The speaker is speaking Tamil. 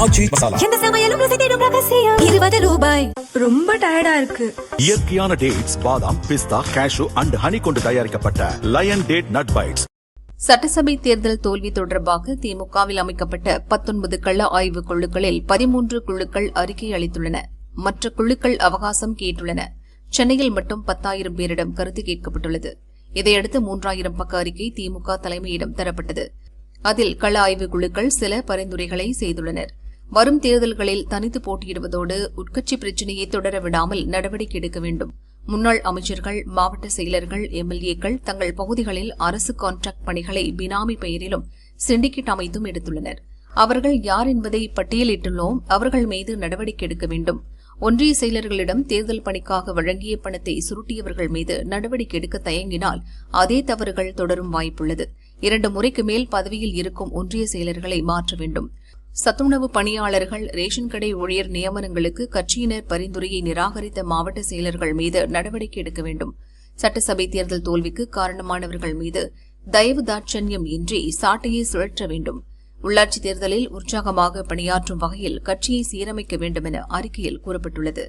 ஆச்சி மசாலா. எந்த சமையலும் ருசி தேடும் ரகசியம். 20 ரூபாய். ரொம்ப டயர்டா இருக்கு. இயற்கையான டேட்ஸ், பாதாம், பிஸ்தா, கேஷு அண்ட் ஹனி கொண்டு தயாரிக்கப்பட்ட லயன் டேட் நட் பைட்ஸ். சட்டசபை தேர்தல் தோல்வி தொடர்பாக திமுகவில் அமைக்கப்பட்ட 19 கள ஆய்வுக் குழுக்களில் 13 குழுக்கள் அறிக்கை அளித்துள்ளன. மற்ற குழுக்கள் அவகாசம் கேட்டுள்ளன. சென்னையில் மட்டும் 10,000 பேரிடம் கருத்து கேட்கப்பட்டுள்ளது. இதையடுத்து 3000 பக்க அறிக்கை திமுக தலைமையிடம் தரப்பட்டது. அதில் கள ஆய்வுக் குழுக்கள் சில பரிந்துரைகளை செய்துள்ளனர். வரும் தேர்தல்களில் தனித்து போட்டியிடுவதோடு உட்கட்சி பிரச்சினையை தொடர விடாமல் நடவடிக்கை எடுக்க வேண்டும். முன்னாள் அமைச்சர்கள், மாவட்ட செயலர்கள், எம்எல்ஏக்கள் தங்கள் பகுதிகளில் அரசு கான்ட்ராக்ட் பணிகளை பினாமி பெயரிலும் சிண்டிகேட் அமைத்தும் எடுத்துள்ளனர். அவர்கள் யார் என்பதை பட்டியலிட்டுள்ளோம். அவர்கள் மீது நடவடிக்கை எடுக்க வேண்டும். ஒன்றிய செயலர்களிடம் தேர்தல் பணிக்காக வழங்கிய பணத்தை சுருட்டியவர்கள் மீது நடவடிக்கை எடுக்க தயங்கினால் அதே தவறுகள் தொடரும் வாய்ப்புள்ளது. 2 முறைக்கு மேல் பதவியில் இருக்கும் ஒன்றிய செயலர்களை மாற்ற வேண்டும். சத்துணவு பணியாளர்கள், ரேஷன் கடை ஊழியர் நியமனங்களுக்கு கட்சியினர் பரிந்துரையை நிராகரித்த மாவட்ட செயலர்கள் மீது நடவடிக்கை எடுக்க வேண்டும். சட்டசபை தேர்தல் தோல்விக்கு காரணமானவர்கள் மீது தயவு தாட்சண்யம் இன்றி சாட்டையை சுழற்ற வேண்டும். உள்ளாட்சித் தேர்தலில் உற்சாகமாக பணியாற்றும் வகையில் கட்சியை சீரமைக்க வேண்டும் என அறிக்கையில் கூறப்பட்டுள்ளது.